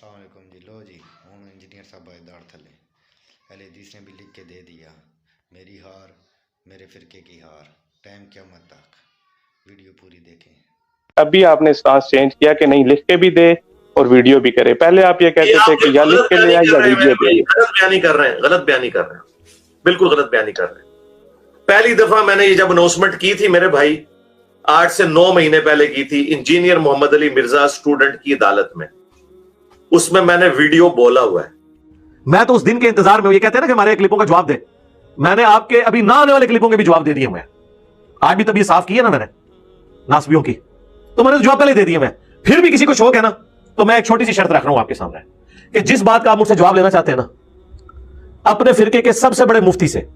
अस्सलाम वालेकुम जी। लो जी हूँ इंजीनियर साहब दाड़ थले अहले हदीस ने भी लिख के दे दिया, मेरी हार मेरे फिरके की हार, टाइम क़यामत तक। वीडियो पूरी देखें। अभी आपने स्टांस चेंज किया कि नहीं लिख के भी दे और वीडियो भी करे। पहले आप ये कहते थे कि या लिख के ले या वीडियो दे। गलत बयानी कर रहे हैं, गलत बयानी कर रहे हैं, बिल्कुल गलत बयानी कर रहे हैं। पहली दफा मैंने ये जब अनाउंसमेंट की थी मेरे भाई 8 से 9 महीने पहले की थी, इंजीनियर मोहम्मद अली मिर्जा स्टूडेंट की अदालत में, उसमें मैंने वीडियो बोला हुआ है। मैं तो उस दिन के इंतजार में, ये कहते हैं ना कि हमारे क्लिपों का जवाब दे, मैंने आपके अभी ना आने वाले क्लिपों के भी जवाब दे दिए हुए हैं। आज भी तभी साफ किया ना मैंने नासबियों की, तो मैंने जवाब पहले दे दिए। मैं फिर भी किसी को शौक है ना, तो मैं एक छोटी सी शर्त रख रहा हूं आपके सामने कि जिस बात का आप मुझसे जवाब लेना चाहते हैं ना, अपने फिरके के सबसे बड़े मुफ्ती से,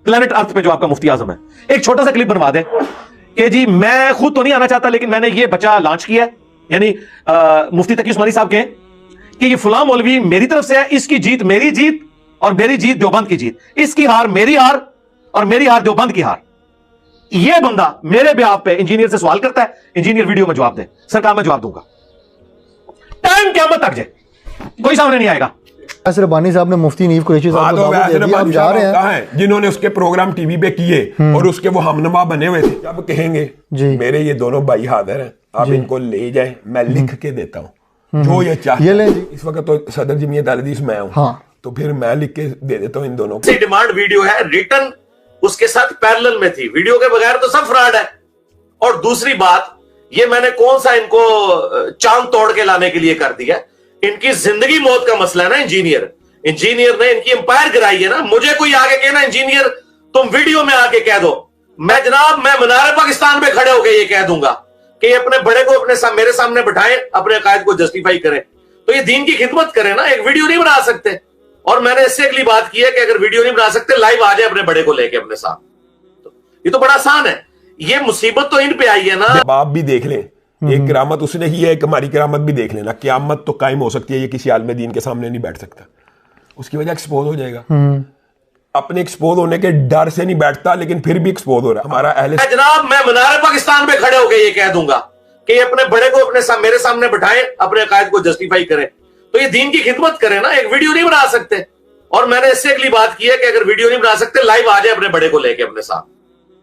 प्लेनेट अर्थ पे जो आपका मुफ्ती आजम है, एक छोटा सा क्लिप बनवा दे कि जी मैं खुद तो नहीं आना चाहता लेकिन मैंने ये बच्चा लॉन्च किया है, यानी मुफ्ती तकी उस्मानी साहब के, कि ये फुला मौलवी मेरी तरफ से है, इसकी जीत मेरी जीत और मेरी जीत देवबंद की जीत, इसकी हार मेरी हार और मेरी हार देवबंद की हार। ये बंदा मेरे ब्याह पे इंजीनियर से सवाल करता है, इंजीनियर वीडियो में जवाब दे, सरकार में जवाब दूंगा, टाइम क़यामत तक जाए, कोई सामने नहीं आएगा। रब्बानी साहब ने मुफ्ती नीफ कुरैशी साहब को दावत दे दी, आप जा रहे हैं, जिन्होंने उसके प्रोग्राम टीवी पे किए और उसके वो हमनमा बने हुए थे। जब कहेंगे मेरे ये दोनों भाई हाजिर हैं, आप इनको ले जाए, मैं लिख के देता हूँ जो ये चाहते हैं। इस वक्त तो सदर जमीयत अहले हदीस मैं हूँ, तो फिर मैं लिख के दे देता हूँ इन दोनों को। डिमांड वीडियो है, रिटर्न उसके साथ पैरेलल में थी, वीडियो के बगैर तो सब फ्रॉड है। और दूसरी बात, ये मैंने कौन सा इनको चांद तोड़ के लाने के लिए कर दिया, इनकी जिंदगी मौत का मसला है ना। इंजीनियर ने इनकी एम्पायर गिराई है ना। मुझे कोई आगे कहना इंजीनियर तुम वीडियो में आके कह दो, मैं जनाब मैं मीनार पाकिस्तान पे खड़े होकर ये कह दूंगा कि अपने बड़े को मेरे सामने बिठाएं, अपने अकायद को जस्टिफाई करें, तो ये दीन की खिदमत करें ना। एक वीडियो नहीं बना सकते। और मैंने इससे अगली बात की है कि अगर वीडियो नहीं बना सकते, लाइव आ जाए अपने बड़े को लेके अपने साथ, तो ये तो बड़ा आसान है। ये मुसीबत तो इन पे आई है ना। आप भी देख लें, एक करामत उसने की है, एक हमारी करामत भी देख लेना। क़यामत तो कायम हो सकती है, ये किसी आलम दीन के सामने नहीं बैठ सकता, उसकी वजह एक्सपोज हो जाएगा। अपने एक्सपोज होने के डर से नहीं बैठता, लेकिन फिर भी एक्सपोज हो रहा है हमारा अहले। जनाब मैं मीनार पाकिस्तान पे खड़े होकर ये कह दूंगा कि अपने बड़े को मेरे सामने बिठाएं, अपने अकायद को जस्टिफाई करें, तो ये दीन की खिदमत करें ना। एक वीडियो नहीं बना सकते। और मैंने इससे अगली बात की है कि अगर वीडियो नहीं बना सकते, लाइव आ जाए अपने बड़े को लेके अपने साथ,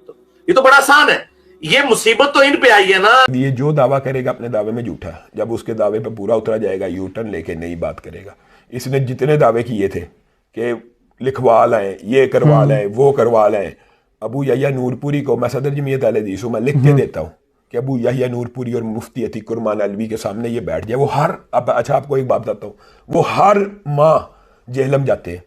तो ये तो बड़ा आसान है। ये मुसीबत तो इन पे आई है ना। ये जो दावा करेगा अपने दावे में झूठा, जब उसके दावे पे पूरा उतरा जाएगा, यू टर्न लेके नई बात करेगा। इसने जितने दावे किए थे कि लिखवा लाएं, ये करवा लाएं, वो करवा लाएं, अबू यहया नूरपुरी को मैं सदर जमीयत अहले हदीस हूं, मैं लिख के देता हूँ कि अबू यहया नूरपुरी और मुफ्ती अतीक उर अलवी के सामने ये बैठ जाए। वो हर अच्छा आपको एक बात बताता हूँ, वो हर माह जेहलम जाते हैं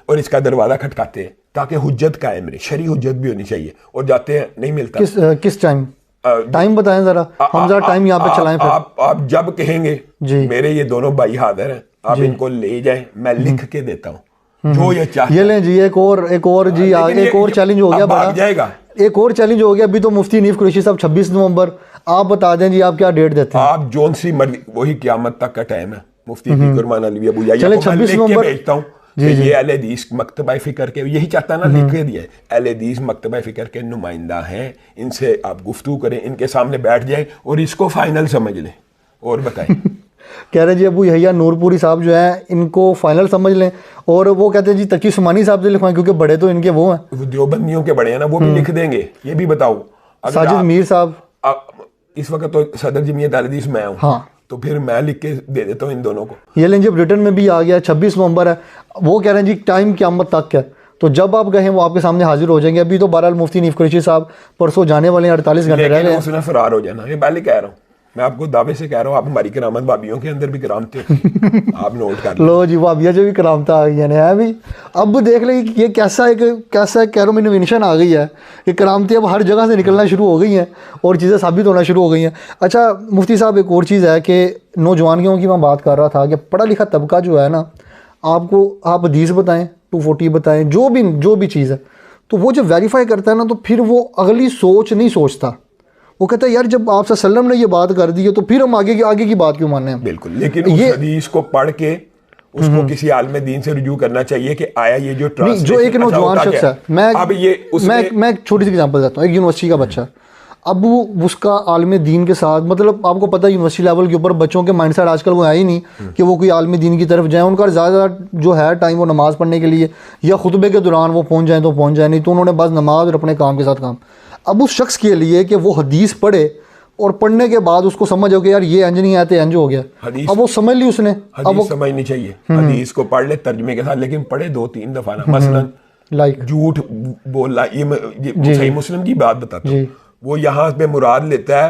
और इसका दरवाजा खटकाते हैं ताकि हुज्जत कायम रहे, शरी हुज्जत भी होनी चाहिए, और जाते हैं, नहीं मिलता। किस टाइम बताएं जरा, हम जरा टाइम यहाँ पे चलाएं। आप जब कहेंगे मेरे ये दोनों भाई हाजिर हैं, आप इनको ले जाएं, मैं लिख के देता हूँ जो ये चाहते। ये लें जी, एक और जी आगे, एक और चैलेंज हो गया, भाग जाएगा। एक और चैलेंज हो गया। अभी तो मुफ्ती नीफ कुरैशी साहब 26 नवंबर, आप बता दें जी आप क्या डेट देते हैं। आप जोन सी मर्जी, वही क़यामत तक का टाइम है। मुफ्ती कुरमान अलवी अबू यहया चले 26 नवंबर भेजता हूँ। ये अहले हदीस मकतबा फ़िक्र के, यही चाहता ना, लिख के दिया है, अहले हदीस मकतबा फ़िक्र के नुमाइंदा हैं, इनसे आप गुफ्तगू करें, इनके सामने बैठ जाए और इसको फाइनल समझ लें। और बताएं कह रहे जी अबू यहया नूरपुरी साहब जो है इनको फाइनल समझ लें, और वो कहते हैं जी तकी उस्मानी साहब से लिखवाएं क्योंकि बड़े तो इनके वो हैं, वो देवबंदियों के बड़े हैं ना, वो भी लिख देंगे। ये भी बताओ, साजिद मीर साहब, इस वक्त तो सदर जमीयत अहले हदीस मैं हूँ, तो फिर मैं लिख के दे देता हूँ इन दोनों को। ये लें जब रिटर्न में भी आ गया, 26 नवंबर है, वो कह रहे हैं जी टाइम क़यामत तक है, तो जब आप गए वो आपके सामने हाजिर हो जाएंगे। अभी तो बहरहाल मुफ्ती नीफ कुरैशी साहब परसों जाने वाले हैं, 48 घंटे रह गए, उसने फरार हो जाना। ये पहले कह रहा हूँ, मैं आपको दावे से कह रहा हूँ, आप हमारी करामत भाभीयों के अंदर भी करामते आप नोट कर लो जी, भाभिया जो भी करामता आ गई है भी। अब देख ले ये कैसा कैरो में इनोवेशन आ गई है कि करामतें अब हर जगह से निकलना शुरू हो गई हैं और चीज़ें साबित होना शुरू हो गई हैं। अच्छा मुफ्ती साहब, एक और चीज़ है कि नौजवानियों की मैं बात कर रहा था कि पढ़ा लिखा तबका जो है ना, आपको आप हदीस बताएं, 240 बताएं, जो भी चीज़ है, तो वो जब वेरीफाई करता है ना, तो फिर वो अगली सोच नहीं सोचता। वो कहता है यार जब आप सल्लम ने ये बात कर दी है तो फिर हम आगे की बात क्यों माने हैं। बिल्कुल, लेकिन उस हदीस को पढ़ के उसको किसी आलिम दीन से रुजू करना चाहिए कि आया ये जो जो एक नौजवान शख्स है, मैं एक छोटी सी एग्जांपल देता हूँ। एक यूनिवर्सिटी का बच्चा, اب اس کا عالم دین کے ساتھ مطلب آپ کو پتہ ہے یونیورسٹی لیول کے اوپر بچوں کے مائنڈ سیٹ آج کل وہ ہے ہی نہیں کہ وہ کوئی عالم دین کی طرف جائیں. ان کا زیادہ جو ہے ٹائم وہ نماز پڑھنے کے لیے یا خطبے کے دوران وہ پہنچ جائیں تو پہنچ جائیں, نہیں تو انہوں نے بس نماز اور اپنے کام کے ساتھ کام. اب اس شخص کے لیے کہ وہ حدیث پڑھے اور پڑھنے کے بعد اس کو سمجھ ہو کہ یار یہ انج نہیں آتے انج ہو گیا, اب وہ سمجھ لی اس نے, اب وہ سمجھنی چاہیے حدیث کو پڑھ لے ترجمے کے ساتھ, لیکن پڑھے 2-3 دفعہ نا. مثلا لائک جھوٹ بولا, یہ صحیح مسلم کی بات بتاتا ہوں, وہ یہاں پہ مراد لیتا ہے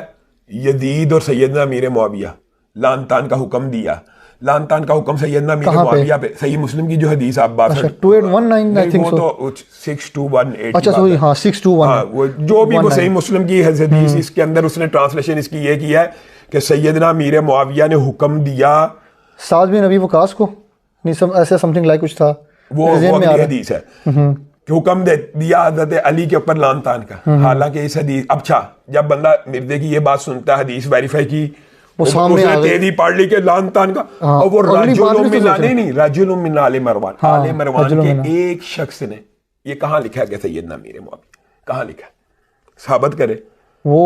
یزید اور سیدنا امیر معاویہ, لعن تان کا حکم دیا, لعن تان کا حکم سیدنا امیر معاویہ پہ. صحیح مسلم کی جو حدیث آپ بات 2819 آئی تھنک وہ تو 6218. اچھا سوری ہاں 621, وہ جو بھی وہ صحیح مسلم کی حدیث اس کے اندر اس نے ٹرانسلیشن اس کی یہ کیا ہے کہ سیدنا امیر معاویہ نے حکم دیا سعد بن ابی وقاص کو, نہیں ایسا سم تھنگ لائک کچھ تھا, وہ حدیث ہے کہ حکم دیا حضرت علی کے اوپر لعن تان کا. حالانکہ اس حدیث اچھا جب بندہ مردے کی یہ بات سنتا ہے حدیث ویریفائی کی, اس نے تیری پڑھ لی کہ لعن تان کا, اور وہ رجل من آل مروان, آل مروان کے ایک شخص نے یہ کہاں لکھا کہ سیدنا امیر معاویہ, کہاں لکھا, ثابت کرے. وہ